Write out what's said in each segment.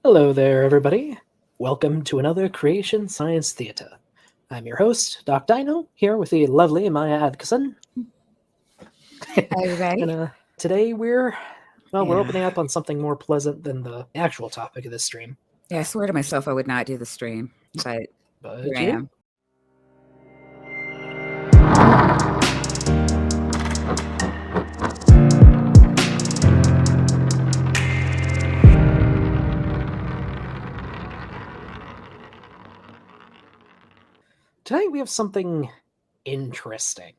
Hello there, everybody. Welcome to another Creation Science Theater. I'm your host, Dok Deino, here with the lovely Maya Adkison. Hi, everybody. And today we're opening up on something more pleasant than the actual topic of this stream. Yeah, I swear to myself I would not do the stream, but here I am. Tonight we have something interesting.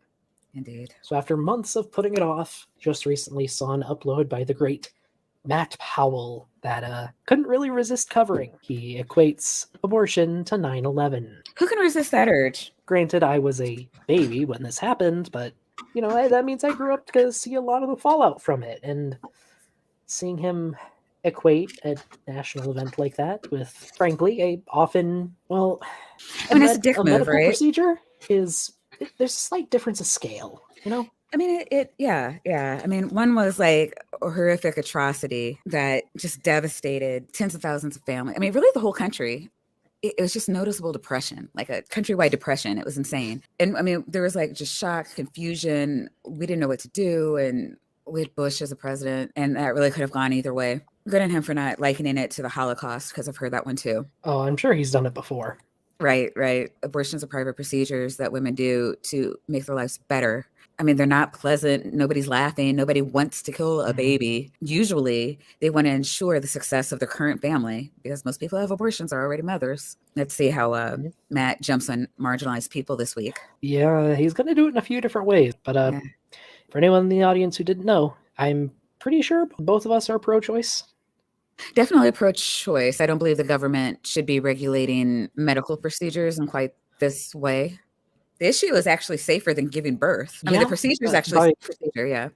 Indeed. So after months of putting it off, just recently saw an upload by the great Matt Powell that couldn't really resist covering. He equates abortion to 9/11. Who can resist that urge? Granted, I was a baby when this happened, but that means I grew up to see a lot of the fallout from it, and seeing him equate a national event like that with, frankly, a often, it's a dick move, medical right? procedure there's a slight difference of scale, I mean, yeah. I mean, one was like a horrific atrocity that just devastated tens of thousands of families. I mean, really the whole country. It was just noticeable depression, like a countrywide depression. It was insane. And I mean, there was like just shock, confusion. We didn't know what to do. And we had Bush as a president, and that really could have gone either way. Good on him for not likening it to the Holocaust, because I've heard that one too. Oh, I'm sure he's done it before. Right. Abortions are private procedures that women do to make their lives better. I mean, they're not pleasant. Nobody's laughing. Nobody wants to kill a baby. Usually, they want to ensure the success of their current family, because most people who have abortions are already mothers. Let's see how Matt jumps on marginalized people this week. Yeah, he's going to do it in a few different ways. But for anyone in the audience who didn't know, I'm pretty sure both of us are pro-choice. Definitely pro-choice. I don't believe the government should be regulating medical procedures in quite this way. The issue is actually safer than giving birth. I mean, the procedure is actually a procedure, yeah.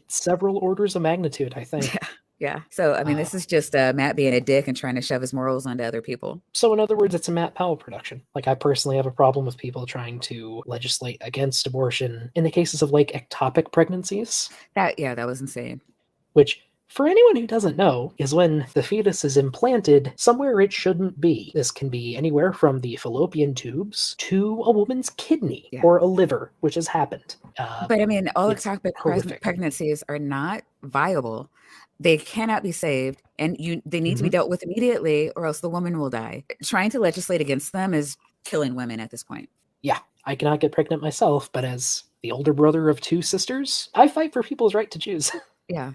Several orders of magnitude, I think. Yeah. So, I mean, this is just Matt being a dick and trying to shove his morals onto other people. So, in other words, it's a Matt Powell production. Like, I personally have a problem with people trying to legislate against abortion in the cases of, like, ectopic pregnancies. That was insane. Which, for anyone who doesn't know, is when the fetus is implanted somewhere it shouldn't be. This can be anywhere from the fallopian tubes to a woman's kidney or a liver, which has happened. But I mean, all ectopic pregnancies are not viable. They cannot be saved, and they need to be dealt with immediately, or else the woman will die. Trying to legislate against them is killing women at this point. Yeah, I cannot get pregnant myself, but as the older brother of two sisters, I fight for people's right to choose. Yeah.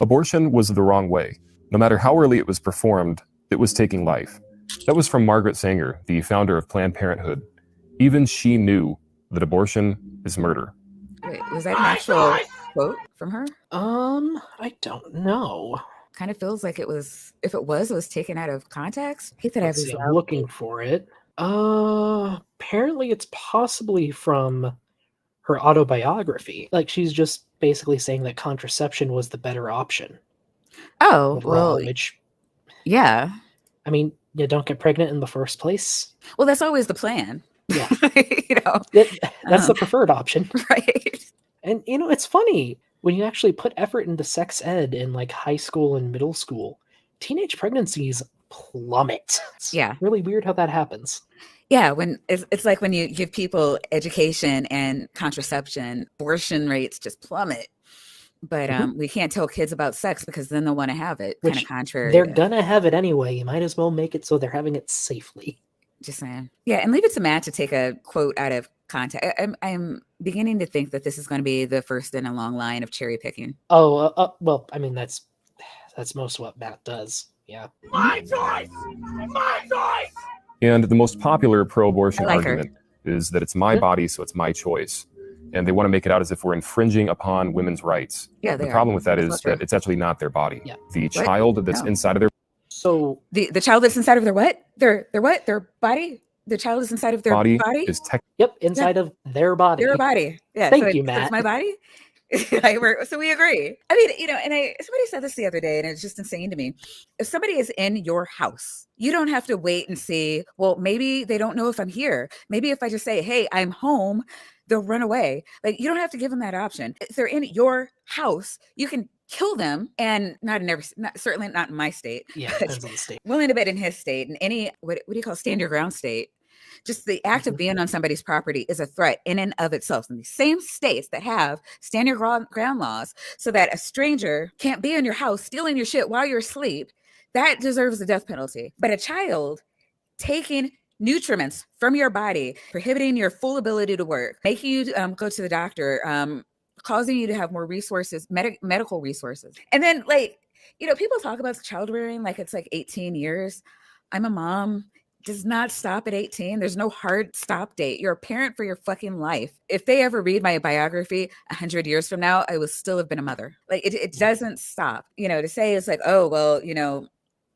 Abortion was the wrong way. No matter how early it was performed, it was taking life. That was from Margaret Sanger, the founder of Planned Parenthood. Even she knew that abortion is murder. Wait, was that an actual quote from her? I don't know. Kind of feels like it was. If it was taken out of context. I hate that I'm looking for it. Apparently it's possibly from her autobiography. Like, she's just basically saying that contraception was the better option. Oh, overall, well, which, yeah. I mean, you don't get pregnant in the first place. Well, that's always the plan. Yeah. That's the preferred option. Right. And, it's funny, when you actually put effort into sex ed in, like, high school and middle school, teenage pregnancies plummet. It's really weird how that happens. Yeah, when it's like when you give people education and contraception, abortion rates just plummet. But we can't tell kids about sex because then they'll want to have it. Kind of contrary. They're gonna have it anyway. You might as well make it so they're having it safely. Just saying. Yeah, and leave it to Matt to take a quote out of context. I'm beginning to think that this is going to be the first in a long line of cherry picking. Oh, well, I mean, that's most of what Matt does. Yeah. My choice! My choice! And the most popular pro-abortion argument is that it's my body, so it's my choice. And they want to make it out as if we're infringing upon women's rights. Yeah, the problem with that is that it's actually not their body. Yeah. The child that's inside of their... So... The child that's inside of their what? Their what? Their body? The child is inside of their body? Is Yep, inside of their body. Their body. Yeah. Thank you, Matt. It's my body? So we agree. I mean, and somebody said this the other day, and it's just insane to me. If somebody is in your house, you don't have to wait and see, well, maybe they don't know if I'm here. Maybe if I just say, hey, I'm home, they'll run away. Like, you don't have to give them that option. If they're in your house, you can kill them, and not in every, certainly not in my state. Yeah, depends on the state. Willing to bet in his state, in any, what do you call stand your ground state, just the act of being on somebody's property is a threat in and of itself. In these same states that have stand your ground laws, so that a stranger can't be in your house stealing your shit while you're asleep, that deserves the death penalty. But a child taking nutriments from your body, prohibiting your full ability to work, making you go to the doctor, causing you to have more resources, medical resources. And then, like, you know, people talk about child rearing like it's like 18 years. I'm a mom. Does not stop at 18. There's no hard stop date. You're a parent for your fucking life. If they ever read my biography 100 years from now, I will still have been a mother. Like, it doesn't stop. You know, to say it's like, oh, well, you know,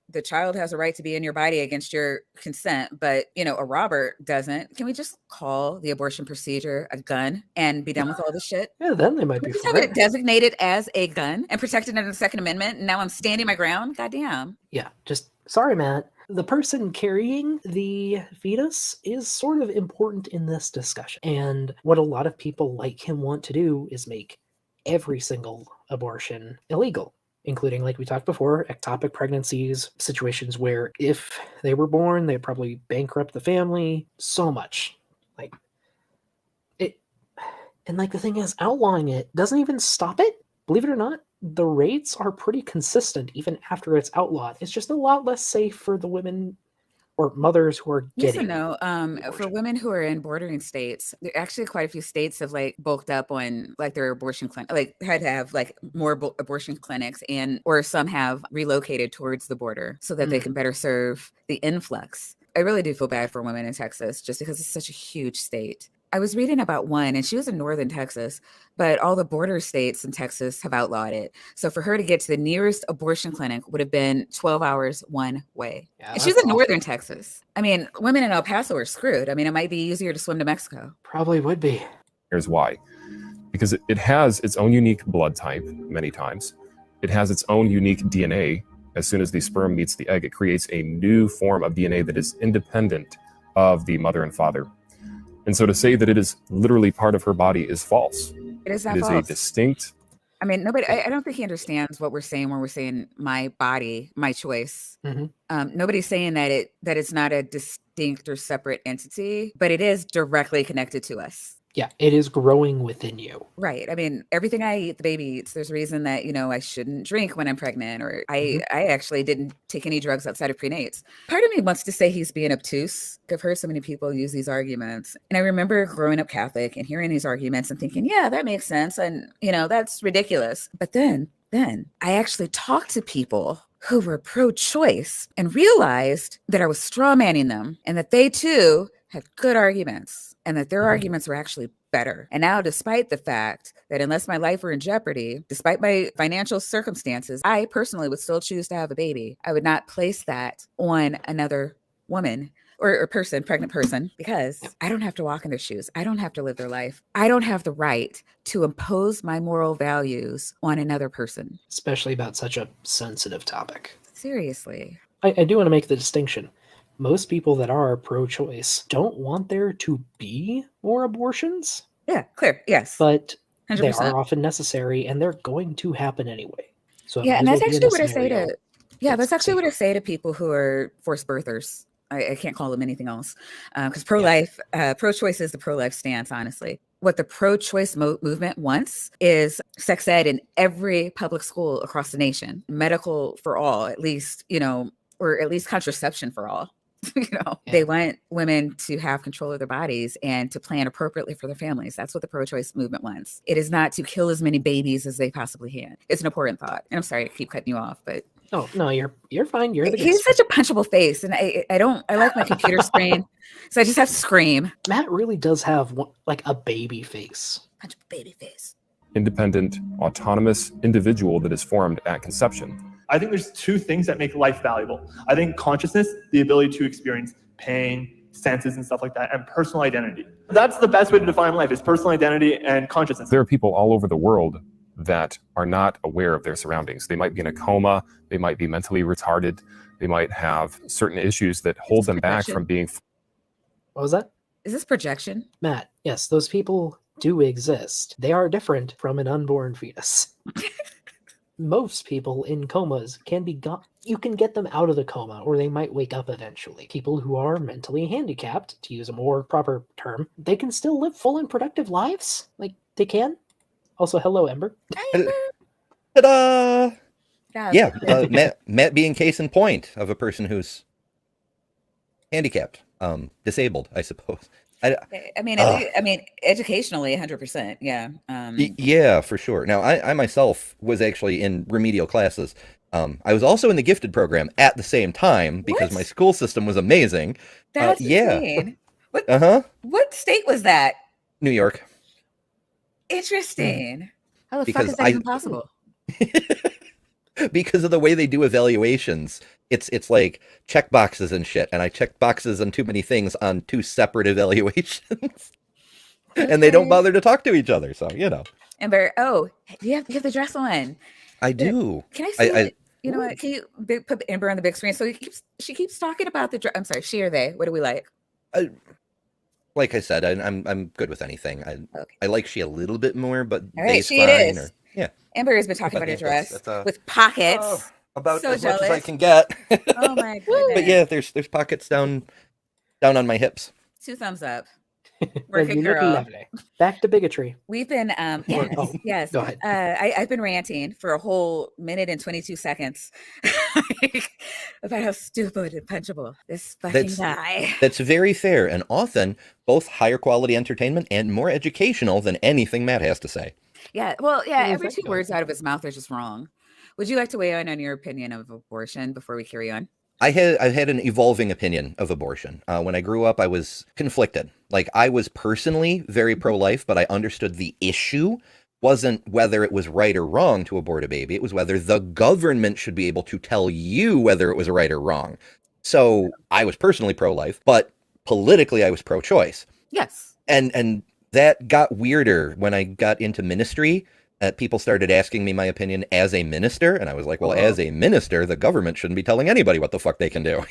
the child has a right to be in your body against your consent, but, you know, a robber doesn't. Can we just call the abortion procedure a gun and be done with all this shit? Yeah, then they might be Just for have it. it designated as a gun and protected under the Second Amendment, and now I'm standing my ground. Goddamn. Yeah, just sorry, Matt. The person carrying the fetus is sort of important in this discussion. And what a lot of people like him want to do is make every single abortion illegal, including, like we talked before, ectopic pregnancies, situations where if they were born, they'd probably bankrupt the family. So much. Like, it. And like, the thing is, outlawing it doesn't even stop it. Believe it or not, the rates are pretty consistent even after it's outlawed. It's just a lot less safe for the women or mothers who are Yes getting. and no. For women who are in bordering states, there actually quite a few states have like bulked up on like their abortion clinic, like had to have like more abortion clinics, and or some have relocated towards the border so that they can better serve the influx. I really do feel bad for women in Texas just because it's such a huge state. I was reading about one, and she was in northern Texas, but all the border states in Texas have outlawed it. So for her to get to the nearest abortion clinic would have been 12 hours one way. Yeah, and she's in northern Texas. I mean, women in El Paso are screwed. I mean, it might be easier to swim to Mexico. Probably would be. Here's why. Because it has its own unique blood type many times. It has its own unique DNA. As soon as the sperm meets the egg, it creates a new form of DNA that is independent of the mother and father. And so to say that it is literally part of her body is false. It is not It is false. a distinct. I mean, nobody, I don't think he understands what we're saying when we're saying my body, my choice. Nobody's saying that it's not a distinct or separate entity, but it is directly connected to us. Yeah, it is growing within you. Right. I mean, everything I eat, the baby eats. There's a reason that, you know, I shouldn't drink when I'm pregnant, or I actually didn't take any drugs outside of prenates. Part of me wants to say he's being obtuse. I've heard so many people use these arguments. And I remember growing up Catholic and hearing these arguments and thinking, yeah, that makes sense. And, you know, that's ridiculous. But then I actually talked to people who were pro-choice and realized that I was straw manning them and that they too had good arguments and that their arguments were actually better. And now, despite the fact that unless my life were in jeopardy, despite my financial circumstances, I personally would still choose to have a baby. I would not place that on another woman or person, pregnant person, because I don't have to walk in their shoes. I don't have to live their life. I don't have the right to impose my moral values on another person. Especially about such a sensitive topic. Seriously. I do want to make the distinction. Most people that are pro-choice don't want there to be more abortions. Yeah, clear. Yes. But 100%. they are often necessary, and they're going to happen anyway. So yeah, and that's actually what I say to that's actually what I say to people who are forced birthers. I can't call them anything else, because pro-life, pro-choice is the pro-life stance. Honestly, what the pro-choice movement wants is sex ed in every public school across the nation, medical for all, at least, you know, or at least contraception for all. They want women to have control of their bodies and to plan appropriately for their families. That's what the pro-choice movement wants. It is not to kill as many babies as they possibly can. It's an important thought. And I'm sorry to keep cutting you off, but oh no, you're fine. You're the he's such a punchable face, and I like my computer screen, so I just have to scream. Matt really does have like a baby face. Punchable baby face. Independent, autonomous individual that is formed at conception. I think there's two things that make life valuable. I think consciousness, the ability to experience pain, senses and stuff like that, and personal identity. That's the best way to define life, is personal identity and consciousness. There are people all over the world that are not aware of their surroundings. They might be in a coma, they might be mentally retarded, they might have certain issues that hold them back from being... What was that? Is this projection? Matt, yes, those people do exist. They are different from an unborn fetus. most people in comas can be got. You can get them out of the coma, or they might wake up eventually. People who are mentally handicapped, to use a more proper term, they can still live full and productive lives. Like, they can. Also, hello, Ember. Ta-da! Yeah. Matt being case in point of a person who's handicapped, disabled, I suppose. I mean, educationally, 100%. Yeah. Yeah, for sure. Now, I myself was actually in remedial classes. I was also in the gifted program at the same time because What? my school system was amazing. That's yeah. insane. What state was that? New York. Interesting. How the Because fuck is that even possible? Because of the way they do evaluations. It's like check boxes and shit, and I check boxes on too many things on two separate evaluations. And they don't bother to talk to each other, so Ember, you have the dress on. I do. Can I see it? You know what? Can you put Ember on the big screen? So she keeps talking about the dress. I'm sorry, she or they? What do we like? Like I said, I'm good with anything. I like she a little bit more, but all right, she fine. it is. Ember has been talking about her dress with pockets. About so as jealous. much as I can get. Oh my goodness! But yeah, there's pockets down on my hips. 2 thumbs up. Well, Working you look girl. lovely. Back to bigotry. We've been yes. Go ahead. I've been ranting for a whole minute and 22 seconds about how stupid and punchable this fucking guy. That's very fair, and often both higher quality entertainment and more educational than anything Matt has to say. Yeah, well, every 2 words out of his mouth are just wrong. Would you like to weigh in on your opinion of abortion before we carry on? I've had an evolving opinion of abortion. When I grew up, I was conflicted. Like, I was personally very pro-life, but I understood the issue wasn't whether it was right or wrong to abort a baby. It was whether the government should be able to tell you whether it was right or wrong. So I was personally pro-life, but politically I was pro-choice. Yes. And that got weirder when I got into ministry. People started asking me my opinion as a minister, and I was like, well, as a minister, the government shouldn't be telling anybody what the fuck they can do,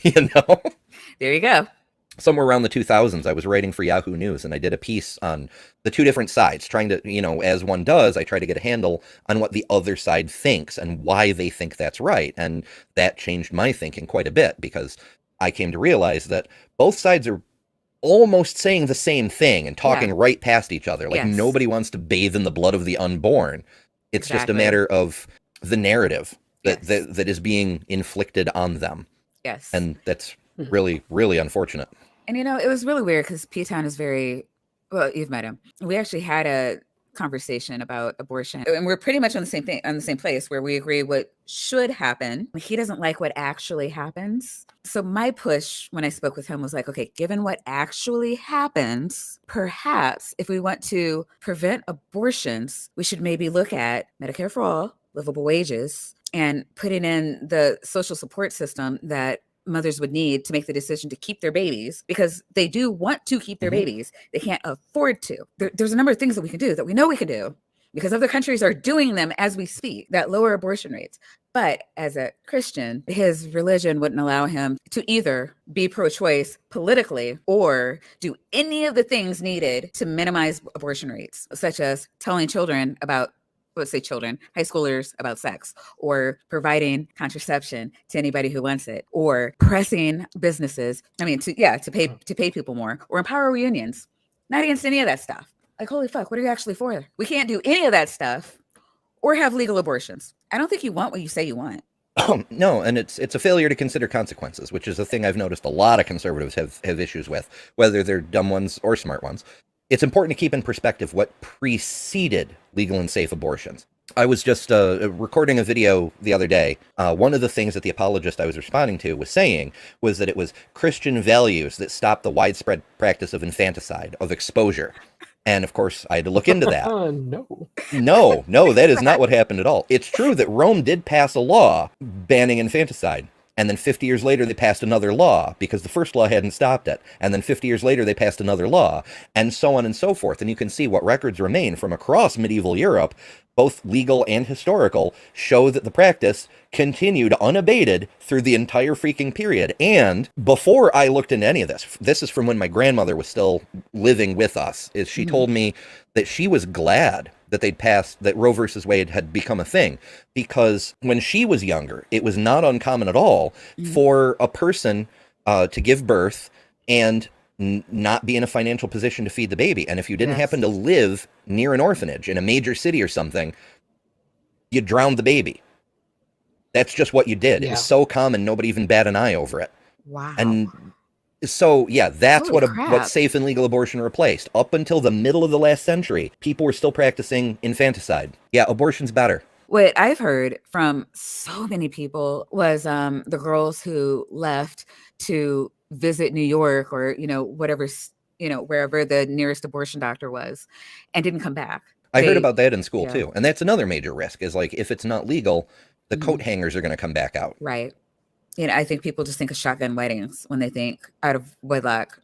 There you go. Somewhere around the 2000s, I was writing for Yahoo News, and I did a piece on the 2 different sides, trying to, as one does, I try to get a handle on what the other side thinks and why they think that's right. And that changed my thinking quite a bit, because I came to realize that both sides are almost saying the same thing and talking right past each other. Like, nobody wants to bathe in the blood of the unborn. It's just a matter of the narrative that is being inflicted on them. Yes. And that's really, really unfortunate. And it was really weird because P-Town is you've met him. We actually had a conversation about abortion, and we're pretty much on the same place where we agree what should happen. He doesn't like what actually happens. So my push when I spoke with him was like, okay, given what actually happens, perhaps if we want to prevent abortions, we should maybe look at Medicare for all, livable wages, and putting in the social support system that mothers would need to make the decision to keep their babies, because they do want to keep their babies. They can't afford to. There's a number of things that we can do that we know we can do because other countries are doing them as we speak that lower abortion rates. But as a Christian, his religion wouldn't allow him to either be pro-choice politically or do any of the things needed to minimize abortion rates, such as telling children about, let's say children, high schoolers, about sex, or providing contraception to anybody who wants it, or pressing businesses, to pay people more, or empower unions. Not against any of that stuff. Like, holy fuck, what are you actually for? We can't do any of that stuff or have legal abortions. I don't think you want what you say you want. No, and it's a failure to consider consequences, which is a thing I've noticed a lot of conservatives have issues with, whether they're dumb ones or smart ones. It's important to keep in perspective what preceded legal and safe abortions. I was just recording a video the other day. One of the things that the apologist I was responding to was saying was that it was Christian values that stopped the widespread practice of infanticide, of exposure. And of course, I had to look into that. No, that is not what happened at all. It's true that Rome did pass a law banning infanticide. And then 50 years later, they passed another law because the first law hadn't stopped it. And then 50 years later, they passed another law, and so on and so forth. And you can see what records remain from across medieval Europe, both legal and historical, show that the practice continued unabated through the entire freaking period. And before I looked into any of this is from when my grandmother was still living with us, is she told me that she was glad that they'd passed, that Roe versus Wade had become a thing, because when she was younger, it was not uncommon at all for a person to give birth and not be in a financial position to feed the baby. And if you didn't happen to live near an orphanage in a major city or something, you drowned the baby. That's just what you did. It was so common, nobody even bat an eye over it. Wow. And so, yeah, that's Holy what crap. safe and legal abortion replaced. Up until the middle of the last century, people were still practicing infanticide. Yeah, abortion's better. What I've heard from so many people was the girls who left to visit New York or, whatever, wherever the nearest abortion doctor was, and didn't come back. I heard about that in school too. And that's another major risk, is like, if it's not legal, the coat Mm-hmm. hangers are going to come back out. Right. I think people just think of shotgun weddings when they think out of wedlock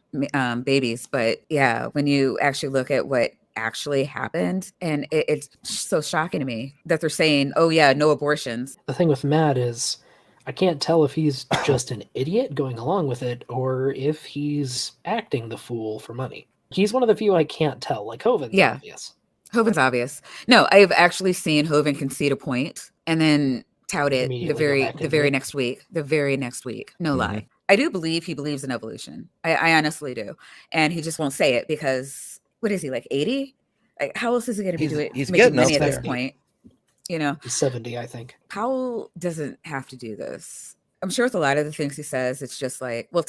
babies. But yeah, when you actually look at what actually happened, and it's so shocking to me that they're saying, oh yeah, no abortions. The thing with Matt is, I can't tell if he's just an idiot going along with it or if he's acting the fool for money. He's one of the few I can't tell. Like Hoven's obvious. Hoven's obvious. No, I have actually seen Hoven concede a point and then tout it the very next week. The very next week. No lie. I do believe he believes in evolution. I honestly do. And he just won't say it because, what is he, like 80? Like, how else is he going to be doing? He's making getting money up at this there. point? He's 70, I think. Powell doesn't have to do this. I'm sure with a lot of the things he says, it's just like, well,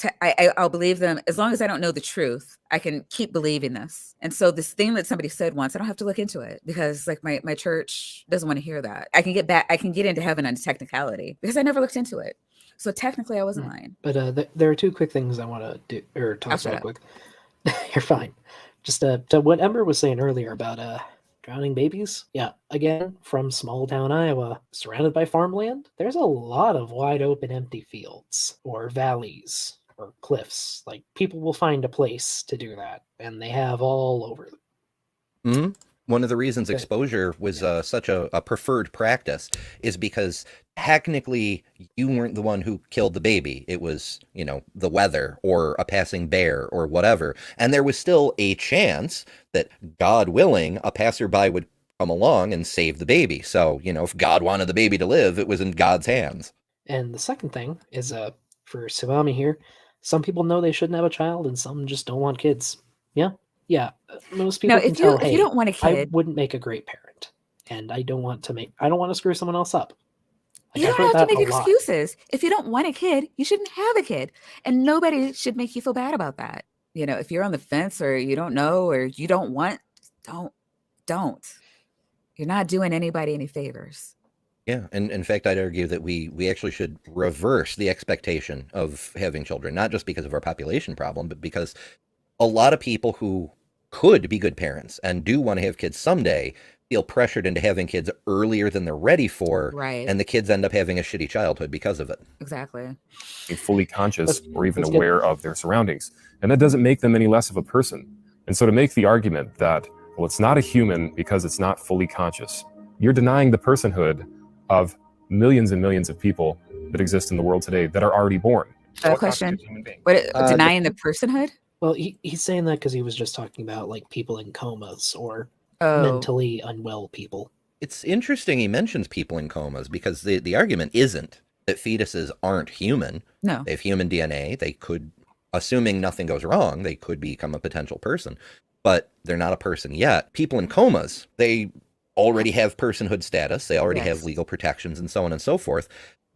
I'll believe them as long as I don't know the truth. I can keep believing this. And so this thing that somebody said once, I don't have to look into it because like my church doesn't want to hear that. I can get into heaven on technicality because I never looked into it. So technically I wasn't lying. But there are two quick things I want to do or talk about quick. You're fine. Just to what Ember was saying earlier about drowning babies. Yeah, again, from small town Iowa, surrounded by farmland, there's a lot of wide open empty fields or valleys or cliffs. Like, people will find a place to do that, and they have all over. Mm-hmm. One of the reasons exposure was such a preferred practice is because technically you weren't the one who killed the baby. It was, the weather or a passing bear or whatever. And there was still a chance that, God willing, a passerby would come along and save the baby. So, if God wanted the baby to live, it was in God's hands. And the second thing is, for Savami here, some people know they shouldn't have a child and some just don't want kids. Yeah, most people can tell, if you don't want a kid, I wouldn't make a great parent, and I don't want to screw someone else up. Like, you don't have to make excuses. If you don't want a kid, you shouldn't have a kid, and nobody should make you feel bad about that. If you're on the fence or you don't know or you don't want, don't. You're not doing anybody any favors. Yeah, and in fact, I'd argue that we actually should reverse the expectation of having children, not just because of our population problem, but because a lot of people who could be good parents and do want to have kids someday feel pressured into having kids earlier than they're ready for. Right. And the kids end up having a shitty childhood because of it. Exactly. Being fully conscious or even aware of their surroundings. And that doesn't make them any less of a person. And so to make the argument that, well, it's not a human because it's not fully conscious, you're denying the personhood of millions and millions of people that exist in the world today that are already born. Question. Denying the personhood? Well, he's saying that because he was just talking about like people in comas or mentally unwell people. It's interesting he mentions people in comas because the argument isn't that fetuses aren't human. No. They have human DNA. They could, assuming nothing goes wrong, they could become a potential person. But they're not a person yet. People in comas, they already have personhood status. They already have legal protections and so on and so forth.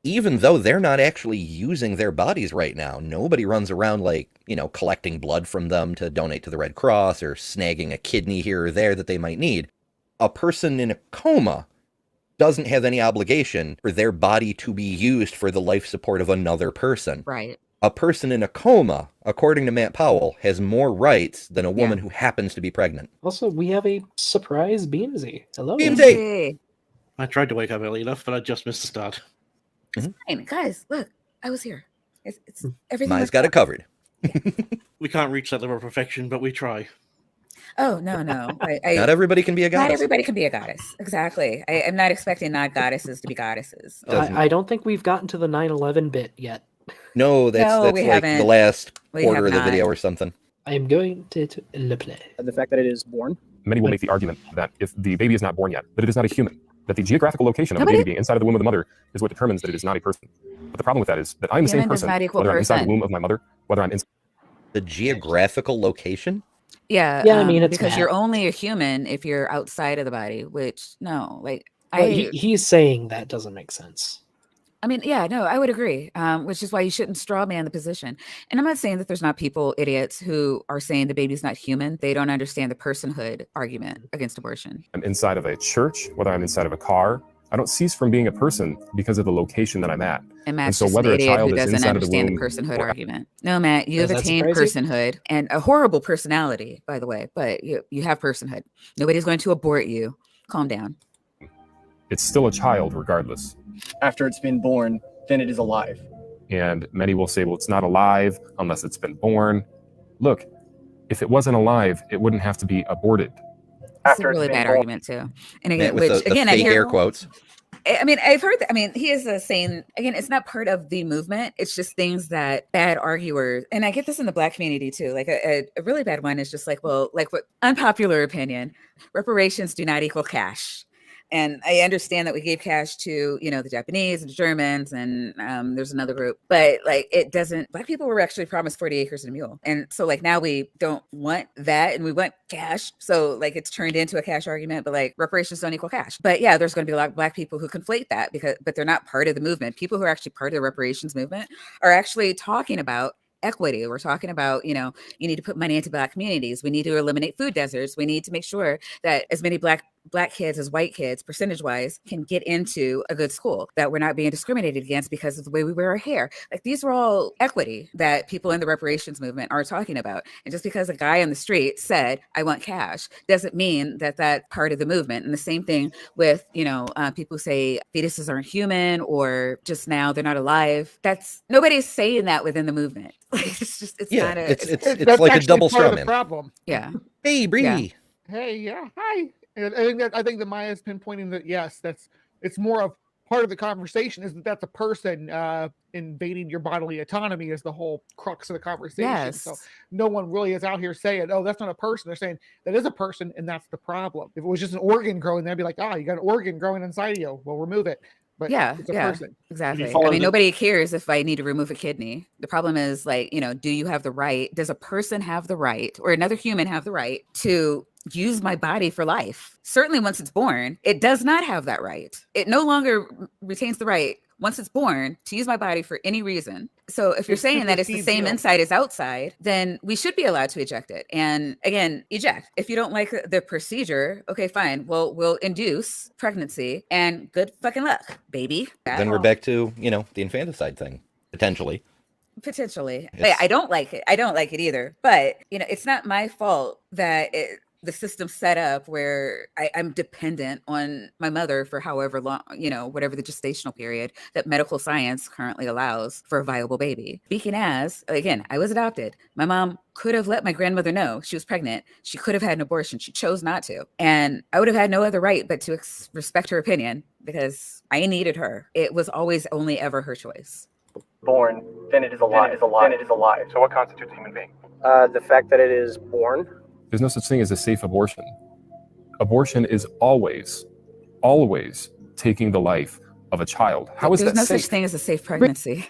Even though they're not actually using their bodies right now, nobody runs around like, collecting blood from them to donate to the Red Cross or snagging a kidney here or there that they might need. A person in a coma doesn't have any obligation for their body to be used for the life support of another person. Right. A person in a coma, according to Matt Powell, has more rights than a woman who happens to be pregnant. Also, we have a surprise Beamsy. Hello. Beamsy! I tried to wake up early enough, but I just missed the start. It's fine. Guys, look, I was here. It's everything. Maya's got it covered. We can't reach that level of perfection, but we try. Oh, no. Not everybody can be a goddess. Not everybody can be a goddess. Exactly. I'm not expecting not goddesses to be goddesses. I don't think we've gotten to the 9/11 bit yet. No, that's like haven't. The last quarter of the video or something. I am going to le play. The fact that it is born many will make the argument that if the baby is not born yet, that it is not a human, that the geographical location of the baby being inside of the womb of the mother is what determines that it is not a person. But the problem with that is that I'm the same Human does person, not equal whether I'm inside the person. womb of my mother, whether I'm inside. The geographical location? Yeah, Yeah, I mean, it's because you're math. only a human if you're outside of the body, which no, like Well, he's saying that doesn't make sense. I mean, yeah, no, I would agree, which is why you shouldn't straw man the position. And I'm not saying that there's not people, idiots, who are saying the baby's not human. They don't understand the personhood argument against abortion. I'm inside of a church, whether I'm inside of a car. I don't cease from being a person because of the location that I'm at. And Matt's so just whether an a idiot child who is doesn't inside of the understand the womb personhood or- argument. No, Matt, you Does have that attained surprise you? personhood and a horrible personality, by the way, but you have personhood. Nobody's going to abort you. Calm down. It's still a child regardless. After it's been born, then it is alive. And many will say, well, it's not alive unless it's been born. Look, if it wasn't alive, it wouldn't have to be aborted. It's a really bad argument too. And again, With which the again, I fake hear air quotes. I mean, I've heard that. I mean, he is saying, again, it's not part of the movement. It's just things that bad arguers, and I get this in the Black community too. Like a really bad one is just like, well, like what unpopular opinion, reparations do not equal cash. And I understand that we gave cash to, the Japanese and the Germans, and there's another group, but like it doesn't. Black people were actually promised 40 acres and a mule, and so like now we don't want that, and we want cash. So like it's turned into a cash argument, but like reparations don't equal cash. But yeah, there's going to be a lot of Black people who conflate that but they're not part of the movement. People who are actually part of the reparations movement are actually talking about equity. We're talking about, you need to put money into Black communities. We need to eliminate food deserts. We need to make sure that as many Black kids as white kids, percentage wise, can get into a good school, that we're not being discriminated against because of the way we wear our hair. Like these are all equity that people in the reparations movement are talking about. And just because a guy on the street said, I want cash, doesn't mean that that's part of the movement. And the same thing with, people who say fetuses aren't human or just now they're not alive. Nobody's saying that within the movement. It's not a, it's like a double straw man. Problem. Yeah. Hey, Bree. Yeah. Hey, yeah, hi. And I think that Maya's pinpointing that yes, it's more of part of the conversation is that's a person invading your bodily autonomy is the whole crux of the conversation. Yes. So no one really is out here saying, oh, that's not a person. They're saying that is a person, and that's the problem. If it was just an organ growing, they'd be like, you got an organ growing inside of you. We'll remove it. But it's a person. Exactly. I mean, nobody cares if I need to remove a kidney. The problem is like, do you have the right? Does a person have the right or another human have the right to use my body for life? Certainly once it's born, it does not have that right. It no longer retains the right once it's born to use my body for any reason. So if you're saying that it's the same inside as outside, then we should be allowed to eject it. And again, eject. If you don't like the procedure, okay, fine. Well, we'll induce pregnancy and good fucking luck, baby. Then we're back to, the infanticide thing, potentially. Potentially. I don't like it. I don't like it either. But, it's not my fault that the system set up where I'm dependent on my mother for however long, whatever the gestational period that medical science currently allows for a viable baby. Speaking as, again, I was adopted. My mom could have let my grandmother know she was pregnant. She could have had an abortion. She chose not to. And I would have had no other right but to respect her opinion because I needed her. It was always only ever her choice. Born, then it is alive. Then it is alive. So what constitutes a human being? The fact that it is born. There's no such thing as a safe abortion. Abortion is always taking the life of a child. How is that There's no safe? such thing as a safe pregnancy.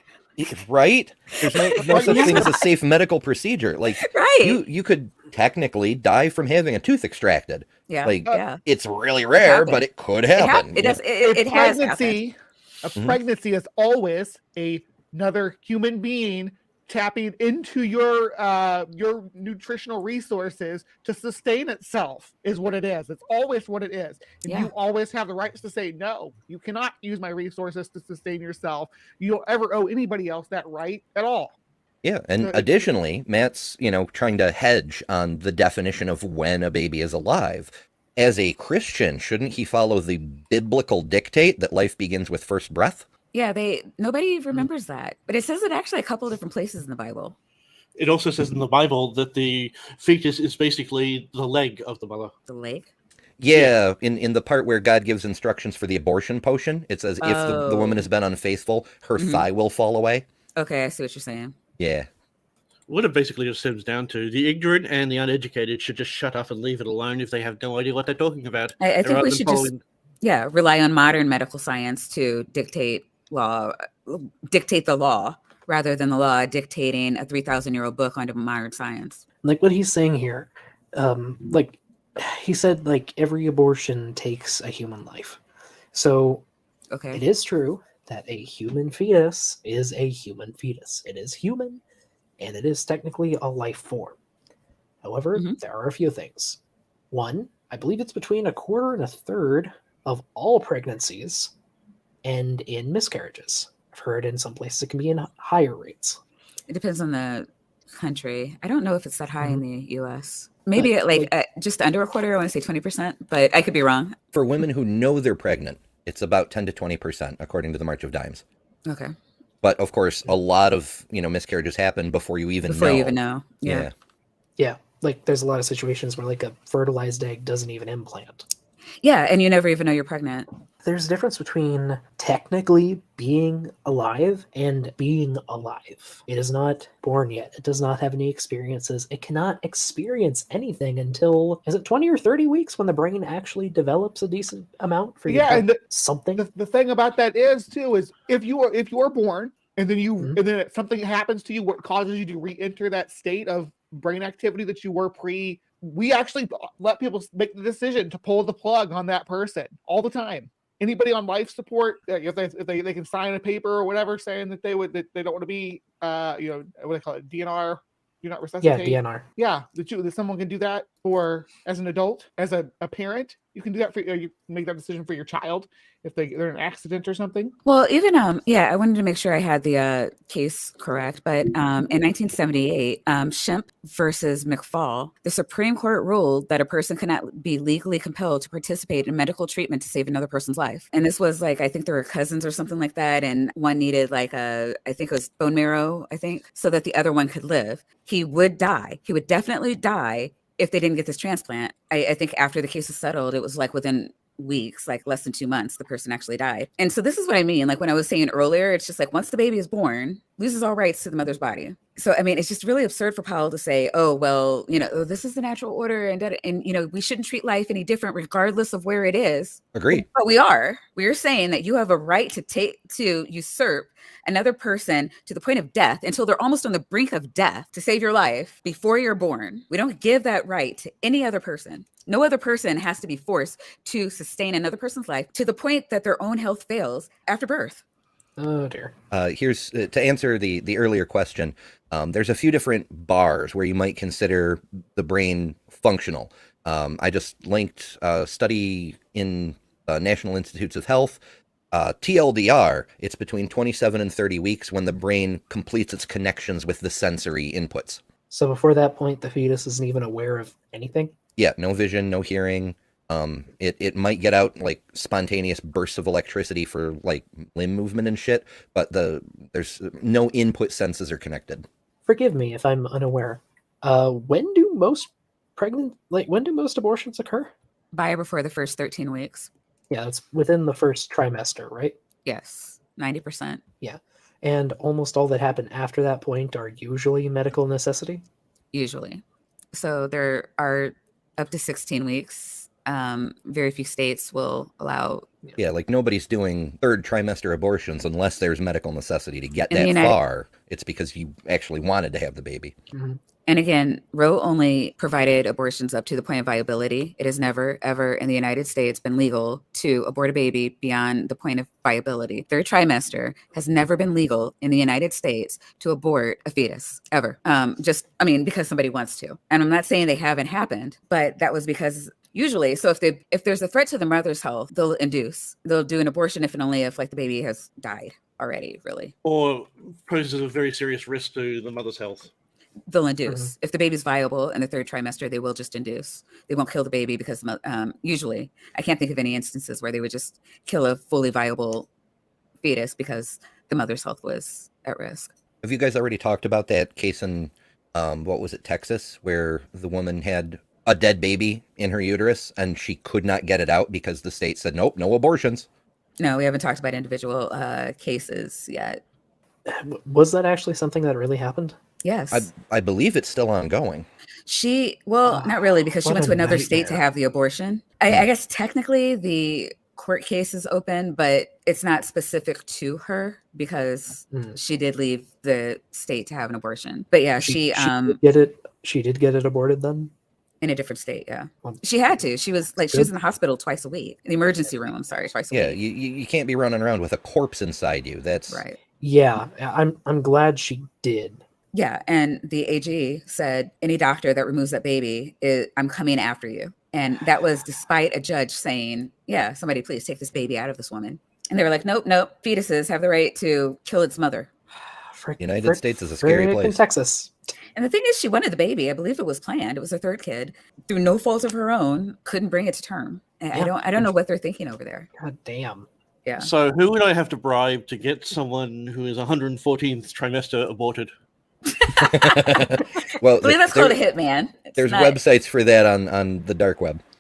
Right? There's no such thing as a safe medical procedure. Like, right. You could technically die from having a tooth extracted. Yeah. Like, yeah. It's really rare, but it could happen. It has happened. A pregnancy is always another human being tapping into your nutritional resources to sustain itself is what it is. It's always what it is. And you always have the rights to say, no, you cannot use my resources to sustain yourself. You don't ever owe anybody else that right at all. Yeah, and additionally, Matt's, trying to hedge on the definition of when a baby is alive. As a Christian, shouldn't he follow the biblical dictate that life begins with first breath? Yeah, nobody remembers that. But it says it actually a couple of different places in the Bible. It also says in the Bible that the fetus is basically the leg of the mother. The leg? Yeah, in the part where God gives instructions for the abortion potion, it says if the woman has been unfaithful, her thigh will fall away. Okay, I see what you're saying. Yeah. What it basically just stems down to, the ignorant and the uneducated should just shut up and leave it alone if they have no idea what they're talking about. I think rather we than should following- just rely on modern medical science to dictate the law rather than the law dictating a 3,000-year-old book onto modern science. Like what he's saying here, like he said, like every abortion takes a human life. So Okay. it is true that a human fetus is a human fetus. It is human, and it is technically a life form. However, there are a few things. One, I believe it's between a quarter and a third of all pregnancies end in miscarriages. I've heard in some places it can be in higher rates. It depends on the country. I don't know if it's that high in the U.S. Maybe just under a quarter. I want to say 20%, but I could be wrong. For women who know they're pregnant, it's about 10 to 20%, according to the March of Dimes. Okay. But of course, a lot of miscarriages happen before you even know. Yeah. Yeah. Like there's a lot of situations where like a fertilized egg doesn't even implant. Yeah, and you never even know you're pregnant. There's a difference between technically being alive and being alive. It is not born yet. It does not have any experiences. It cannot experience anything until, is it 20 or 30 weeks when the brain actually develops a decent amount for you to and something? The thing about that is if you are born and then and then something happens to you what causes you to re-enter that state of brain activity that you were we actually let people make the decision to pull the plug on that person all the time. Anybody on life support, if they can sign a paper or whatever saying that they don't want to be what do they call it, DNR, do not resuscitate. Yeah, DNR. Yeah, that someone can do that as an adult, as a parent. You can do that you make that decision for your child if they're in an accident or something. Well, even I wanted to make sure I had the case correct, but in 1978, Shemp versus McFall, the Supreme Court ruled that a person cannot be legally compelled to participate in medical treatment to save another person's life. And this was I think there were cousins or something like that, and one needed I think it was bone marrow, so that the other one could live. He would die. He would definitely die if they didn't get this transplant. I think after the case was settled, it was within weeks, less than 2 months, the person actually died. And so this is what I mean. When I was saying earlier, it's just once the baby is born, loses all rights to the mother's body. So, I mean, it's just really absurd for Powell to say, oh, well, this is the natural order and we shouldn't treat life any different regardless of where it is. Agreed. But we are saying that you have a right to usurp another person to the point of death until they're almost on the brink of death to save your life before you're born. We don't give that right to any other person. No other person has to be forced to sustain another person's life to the point that their own health fails after birth. Oh dear. Here's to answer the earlier question. There's a few different bars where you might consider the brain functional. I just linked a study in National Institutes of Health. TLDR, it's between 27 and 30 weeks when the brain completes its connections with the sensory inputs. So before that point, the fetus isn't even aware of anything? Yeah, no vision, no hearing. It might get out spontaneous bursts of electricity for limb movement and shit, but there's no input senses are connected. Forgive me if I'm unaware. When do most abortions occur? By or before the first 13 weeks. Yeah, it's within the first trimester, right? Yes, 90%. Yeah, and almost all that happen after that point are usually medical necessity? Usually. So there are up to 16 weeks. Very few states will allow. Yeah, nobody's doing third trimester abortions unless there's medical necessity to get that far. It's because you actually wanted to have the baby. Mm-hmm. And again, Roe only provided abortions up to the point of viability. It has never, ever in the United States been legal to abort a baby beyond the point of viability. Third trimester has never been legal in the United States to abort a fetus, ever. Because somebody wants to. And I'm not saying they haven't happened, but that was because usually, so if there's a threat to the mother's health, they'll do an abortion if and only if the baby has died already, really. Or poses a very serious risk to the mother's health. They'll induce. If the baby's viable in the third trimester, they will just induce. They won't kill the baby because usually, I can't think of any instances where they would just kill a fully viable fetus because the mother's health was at risk. Have you guys already talked about that case in, Texas, where the woman had a dead baby in her uterus and she could not get it out because the state said, nope, no abortions? No, we haven't talked about individual cases yet. Was that actually something that really happened? Yes. I believe it's still ongoing. Not really, because she What went a to another state to nightmare. have the abortion. I guess technically the court case is open, but it's not specific to her because she did leave the state to have an abortion. But yeah, she did get it. She did get it aborted then. in a different state. Yeah, Well, she had to. She was in the hospital twice a week, in the emergency room. I'm sorry, twice a Yeah, week. you can't be running around with a corpse inside you. That's Right. Yeah, I'm glad she did. Yeah, and the AG said any doctor that removes that baby, I'm coming after you. And that was despite a judge saying, yeah, somebody please take this baby out of this woman. And they were like, nope, fetuses have the right to kill its mother. United States is a scary in place. Texas. And the thing is, she wanted the baby. I believe it was planned. It was her third kid. Through no fault of her own, couldn't bring it to term. And I don't know what they're thinking over there. God damn. Yeah. So who would I have to bribe to get someone who is 114th trimester aborted? Well, I believe that's called a hitman. There's websites for that on the dark web.